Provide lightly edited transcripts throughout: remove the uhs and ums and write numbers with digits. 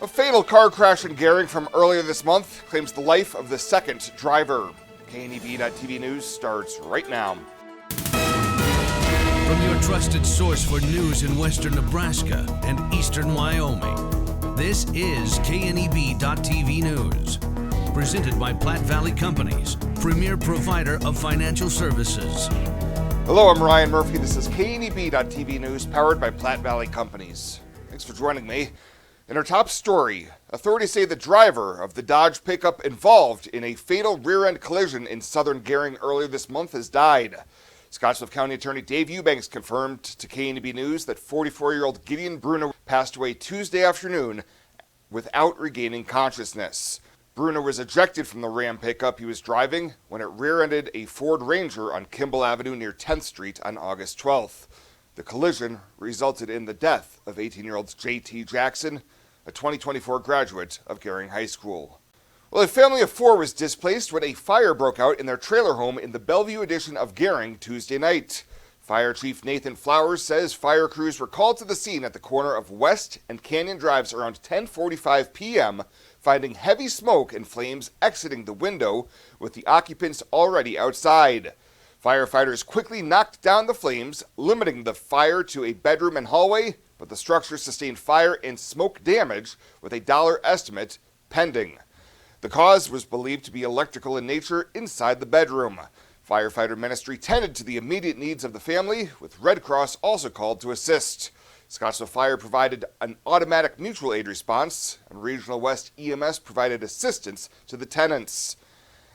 A fatal car crash in Garing from earlier this month claims the life of the second driver. KNEB.TV News starts right now. From your trusted source for news in western Nebraska and eastern Wyoming, this is KNEB.TV News. Presented by Platte Valley Companies, premier provider of financial services. Hello, I'm Ryan Murphy. This is KNEB.TV News, powered by Platte Valley Companies. Thanks for joining me. In our top story, authorities say the driver of the Dodge pickup involved in a fatal rear-end collision in southern Garing earlier this month has died. Scottsbluff County Attorney Dave Eubanks confirmed to KNEB News that 44-year-old Gideon Bruno passed away Tuesday afternoon without regaining consciousness. Bruno was ejected from the Ram pickup he was driving when it rear-ended a Ford Ranger on Kimball Avenue near 10th Street on August 12th. The collision resulted in the death of 18-year-old J.T. Jackson, a 2024 graduate of Garing High School. Well, a family of four was displaced when a fire broke out in their trailer home in the Bellevue edition of Garing Tuesday night. Fire Chief Nathan Flowers says fire crews were called to the scene at the corner of West and Canyon Drives around 10:45 p.m., finding heavy smoke and flames exiting the window, with the occupants already outside. Firefighters quickly knocked down the flames, limiting the fire to a bedroom and hallway, but the structure sustained fire and smoke damage, with a dollar estimate pending. The cause was believed to be electrical in nature inside the bedroom. Firefighter ministry tended to the immediate needs of the family, with Red Cross also called to assist. Scottsbluff Fire provided an automatic mutual aid response, and Regional West EMS provided assistance to the tenants.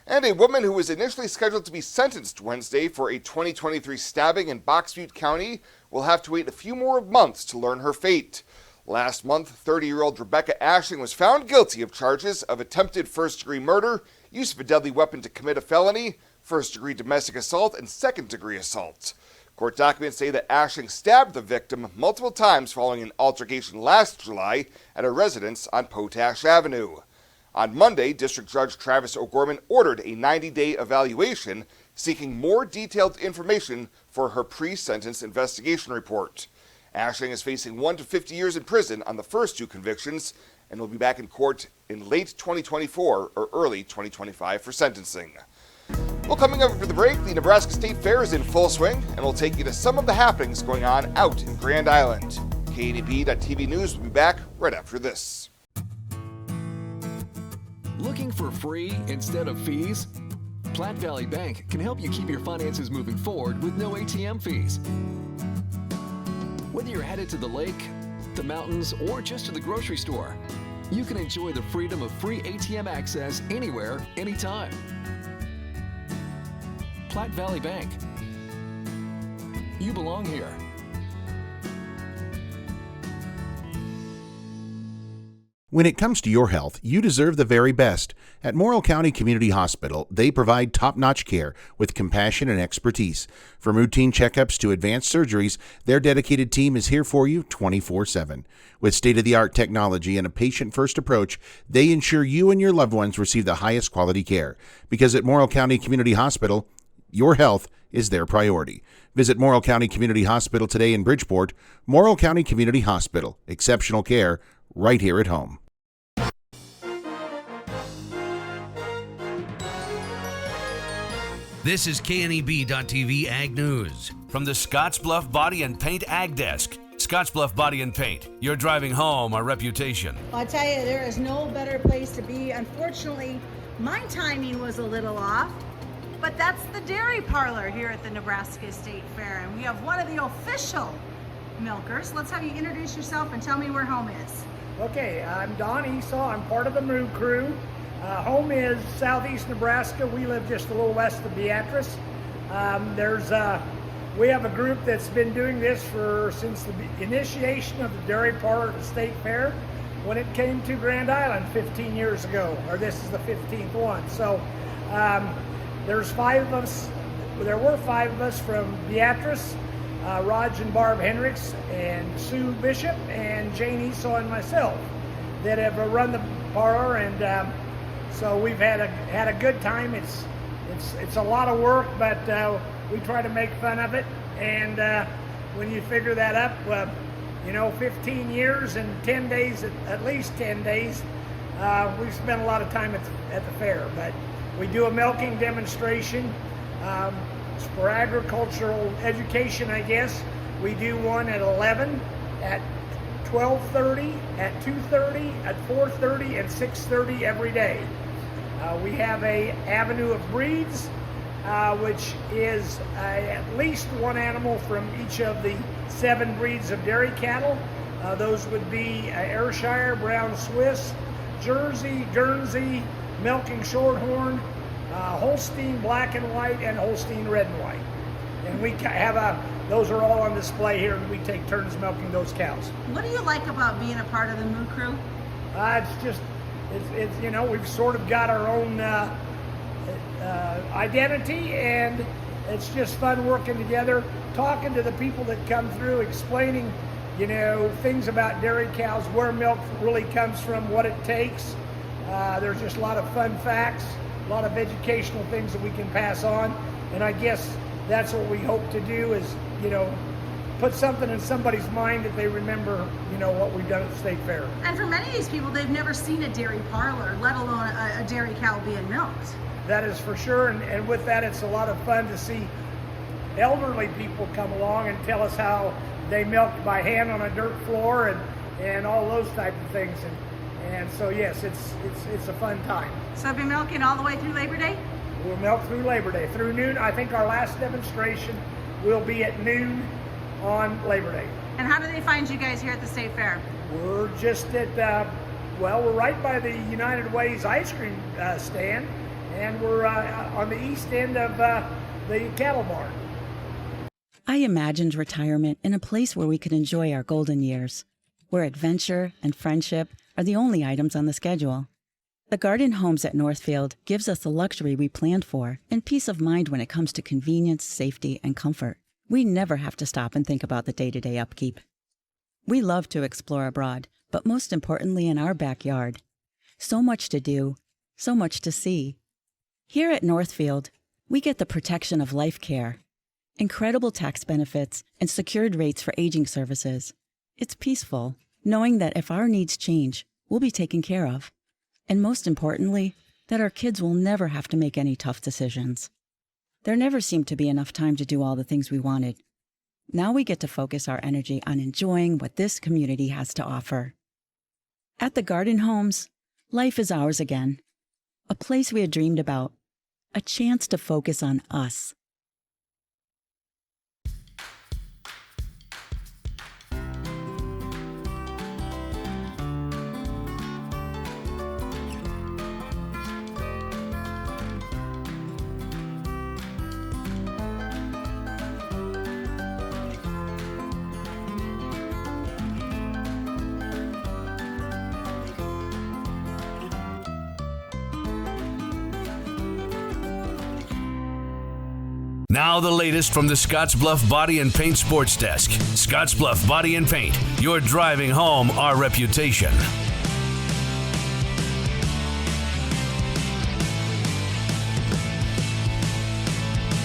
And a woman who was initially scheduled to be sentenced Wednesday for a 2023 stabbing in Box Butte County will have to wait a few more months to learn her fate. Last month, 30-year-old Rebecca Ashing was found guilty of charges of attempted first-degree murder, use of a deadly weapon to commit a felony, first-degree domestic assault, and second-degree assault. Court documents say that Ashing stabbed the victim multiple times following an altercation last July at a residence on Potash Avenue. On Monday, District Judge Travis O'Gorman ordered a 90-day evaluation, seeking more detailed information for her pre-sentence investigation report. Ashing is facing 1 to 50 years in prison on the first two convictions and will be back in court in late 2024 or early 2025 for sentencing. Well, coming up after the break, the Nebraska State Fair is in full swing, and we'll take you to some of the happenings going on out in Grand Island. KNEB.TV News will be back right after this. Looking for free instead of fees? Platte Valley Bank can help you keep your finances moving forward with no ATM fees. Whether you're headed to the lake, the mountains, or just to the grocery store, you can enjoy the freedom of free ATM access anywhere, anytime. Platte Valley Bank. You belong here. When it comes to your health, you deserve the very best. At Morrill County Community Hospital, they provide top-notch care with compassion and expertise. From routine checkups to advanced surgeries, their dedicated team is here for you 24/7. With state-of-the-art technology and a patient-first approach, they ensure you and your loved ones receive the highest quality care. Because at Morrill County Community Hospital, your health is their priority. Visit Morrill County Community Hospital today in Bridgeport. Morrill County Community Hospital. Exceptional care right here at home. This is KNEB.TV Ag News from the Scottsbluff Body and Paint Ag Desk. Scottsbluff Body and Paint, you're driving home a reputation. I'll tell you, there is no better place to be. Unfortunately, my timing was a little off, but that's the dairy parlor here at the Nebraska State Fair, and we have one of the official milkers. Let's have you introduce yourself and tell me where home is. Okay, I'm Don Esau. I'm part of the Move crew. Home is southeast Nebraska. We live just a little west of Beatrice. We have a group that's been doing this since the initiation of the dairy parlor at the State Fair when it came to Grand Island 15 years ago, or this is the 15th one. So there's 5 of us. There were 5 of us from Beatrice, Raj and Barb Hendricks, and Sue Bishop, and Jane Esau, and myself that have run the parlor, and so we've had a good time. It's a lot of work, but we try to make fun of it, and when you figure that up, 15 years and 10 days, at least 10 days, we've spent a lot of time at the fair. But we do a milking demonstration. For agricultural education, I guess, we do one at 11, at 12:30, at 2:30, at 4:30, and 6:30 every day. We have a avenue of breeds, which is at least one animal from each of the 7 breeds of dairy cattle. Those would be Ayrshire, Brown Swiss, Jersey, Guernsey, Milking Shorthorn, Holstein Black and White, and Holstein Red and White. And we have those are all on display here, and we take turns milking those cows. What do you like about being a part of the Moo Crew? It's we've sort of got our own identity, and it's just fun working together, talking to the people that come through, explaining, things about dairy cows, where milk really comes from, what it takes. There's just a lot of fun facts, a lot of educational things that we can pass on, and I guess that's what we hope to do is, put something in somebody's mind that they remember, what we've done at the State Fair. And for many of these people, they've never seen a dairy parlor, let alone a dairy cow being milked. That is for sure, and with that, it's a lot of fun to see elderly people come along and tell us how they milked by hand on a dirt floor and all those type of things. And so yes, it's a fun time. So have you been milking all the way through Labor Day? We'll milk through Labor Day, through noon. I think our last demonstration will be at noon on Labor Day. And how do they find you guys here at the State Fair? We're just at, we're right by the United Way's ice cream stand, and we're on the east end of the cattle barn. I imagined retirement in a place where we could enjoy our golden years, where adventure and friendship are the only items on the schedule. The Garden Homes at Northfield gives us the luxury we planned for and peace of mind when it comes to convenience, safety, and comfort. We never have to stop and think about the day-to-day upkeep. We love to explore abroad, but most importantly in our backyard. So much to do, so much to see. Here at Northfield, we get the protection of life care, incredible tax benefits, and secured rates for aging services. It's peaceful, knowing that if our needs change, we'll be taken care of. And most importantly, that our kids will never have to make any tough decisions. There never seemed to be enough time to do all the things we wanted. Now we get to focus our energy on enjoying what this community has to offer. At the Garden Homes, life is ours again. A place we had dreamed about. A chance to focus on us. Now the latest from the Scottsbluff Body and Paint Sports Desk. Scottsbluff Body and Paint. You're driving home our reputation.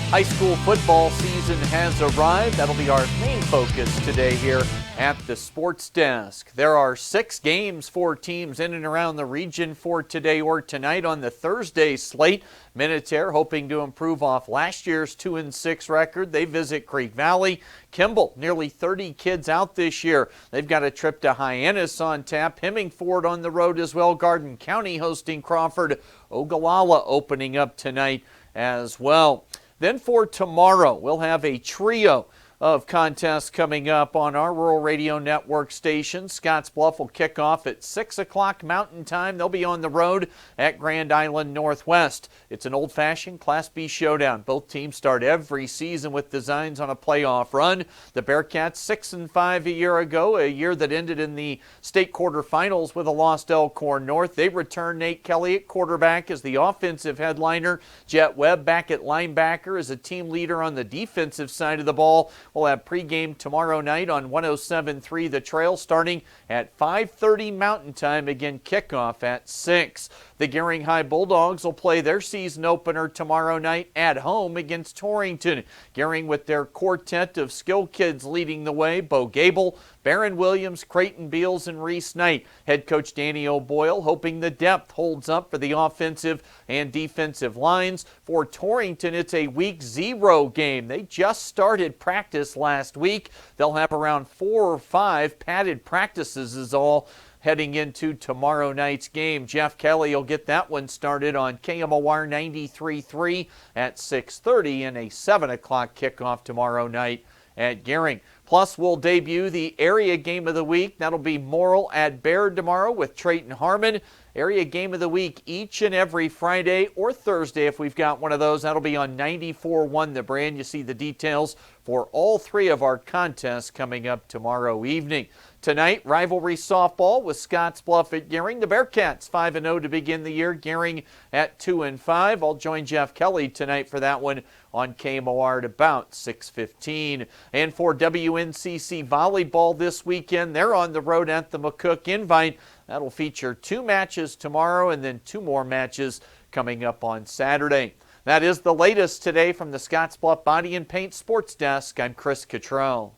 High school football season has arrived. That'll be our main focus today here at the Sports Desk. There are 6 games for teams in and around the region for today or tonight on the Thursday slate. Minutair hoping to improve off last year's 2-6 record. They visit Creek Valley. Kimball, nearly 30 kids out this year. They've got a trip to Hyannis on tap. Hemingford on the road as well. Garden County hosting Crawford. Ogallala opening up tonight as well. Then for tomorrow, we'll have a trio of contests coming up on our Rural Radio Network station. Scottsbluff will kick off at 6 o'clock Mountain Time. They'll be on the road at Grand Island Northwest. It's an old-fashioned Class B showdown. Both teams start every season with designs on a playoff run. The Bearcats 6-5 a year ago, a year that ended in the state quarterfinals with a loss to Elkhorn North. They return Nate Kelly at quarterback as the offensive headliner. Jet Webb back at linebacker as a team leader on the defensive side of the ball. We'll have pregame tomorrow night on 107.3 The Trail starting at 5:30 Mountain Time. Again, kickoff at 6. The Garing High Bulldogs will play their season opener tomorrow night at home against Torrington. Garing with their quartet of skill kids leading the way. Bo Gable, Barron Williams, Creighton Beals, and Reese Knight. Head coach Danny O'Boyle hoping the depth holds up for the offensive and defensive lines. For Torrington, it's a week 0 game. They just started practice last week. They'll have around 4 or 5 padded practices is all heading into tomorrow night's game. Jeff Kelly will get that one started on KMOR 93.3 at 6:30 and a 7 o'clock kickoff tomorrow night at Garing. Plus, we'll debut the area game of the week. That'll be Morrill at Baird tomorrow with Trayton Harmon. Area game of the week each and every Friday or Thursday if we've got one of those. That'll be on 94.1 The Brand. You see the details for all 3 of our contests coming up tomorrow evening. Tonight, rivalry softball with Scottsbluff at Garing. The Bearcats 5-0 to begin the year. Garing at 2-5. I'll join Jeff Kelly tonight for that one on KMOR at about 6:15. And for WNCC volleyball this weekend, they're on the road at the McCook Invite. That'll feature 2 matches tomorrow and then 2 more matches coming up on Saturday. That is the latest today from the Scottsbluff Body and Paint Sports Desk. I'm Chris Cottrell.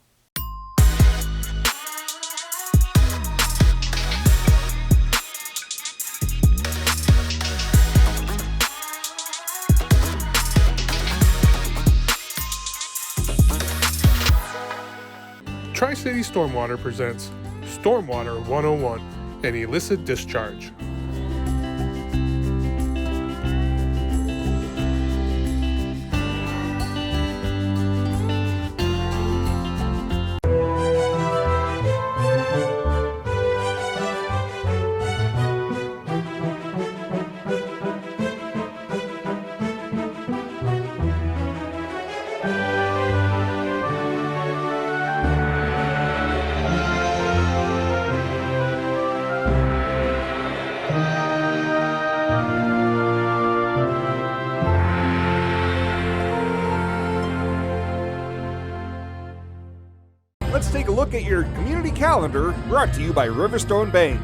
Tri-City Stormwater presents Stormwater 101, an illicit discharge. Let's take a look at your community calendar, brought to you by Riverstone Bank.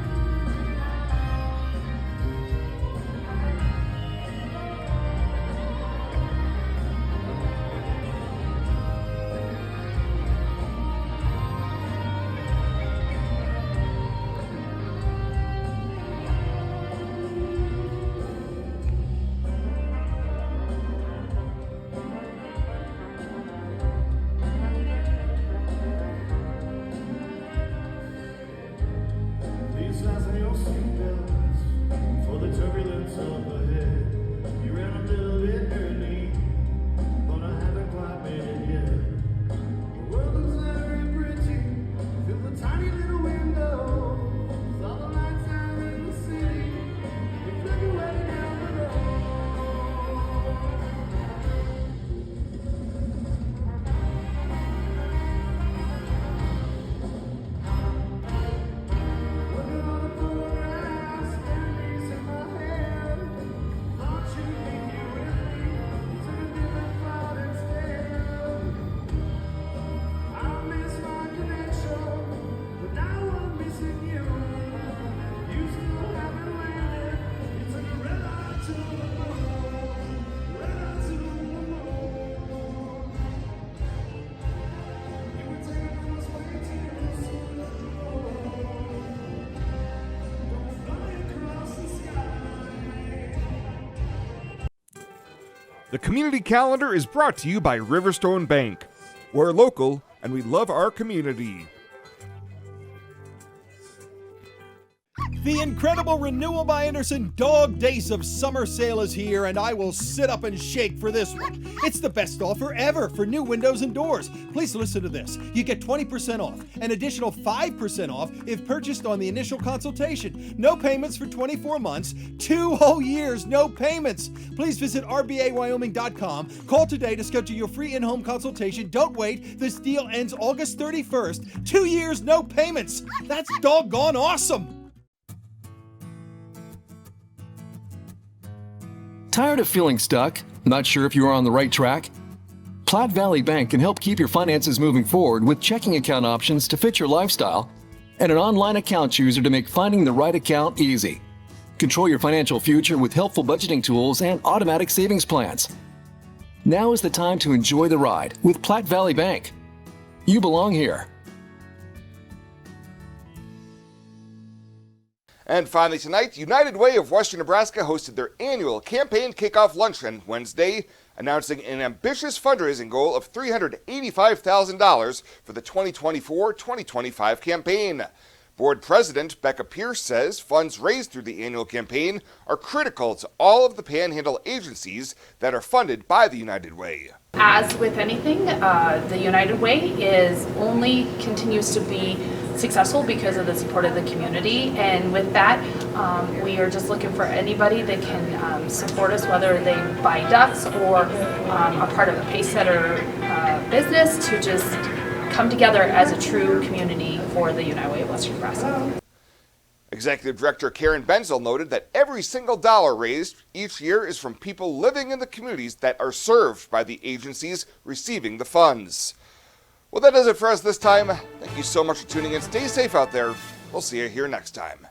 The community calendar is brought to you by Riverstone Bank. We're local and we love our community. The incredible Renewal by Andersen Dog Days of Summer Sale is here, and I will sit up and shake for this one. It's the best offer ever for new windows and doors. Please listen to this. You get 20% off, an additional 5% off if purchased on the initial consultation. No payments for 24 months, 2 whole years, no payments. Please visit rbawyoming.com. Call today to schedule your free in-home consultation. Don't wait. This deal ends August 31st. 2 years, no payments. That's doggone awesome. Tired of feeling stuck? Not sure if you are on the right track? Platte Valley Bank can help keep your finances moving forward with checking account options to fit your lifestyle and an online account chooser to make finding the right account easy. Control your financial future with helpful budgeting tools and automatic savings plans. Now is the time to enjoy the ride with Platte Valley Bank. You belong here. And finally tonight, United Way of Western Nebraska hosted their annual campaign kickoff luncheon Wednesday, announcing an ambitious fundraising goal of $385,000 for the 2024-2025 campaign. Board President Becca Pierce says funds raised through the annual campaign are critical to all of the Panhandle agencies that are funded by the United Way. As with anything, the United Way only continues to be successful because of the support of the community, and with that, we are just looking for anybody that can support us, whether they buy ducks or are part of a pacesetter business, to just come together as a true community for the United Way of Western Nebraska. Executive Director Karen Benzel noted that every single dollar raised each year is from people living in the communities that are served by the agencies receiving the funds. Well, that does it for us this time. Thank you so much for tuning in. Stay safe out there. We'll see you here next time.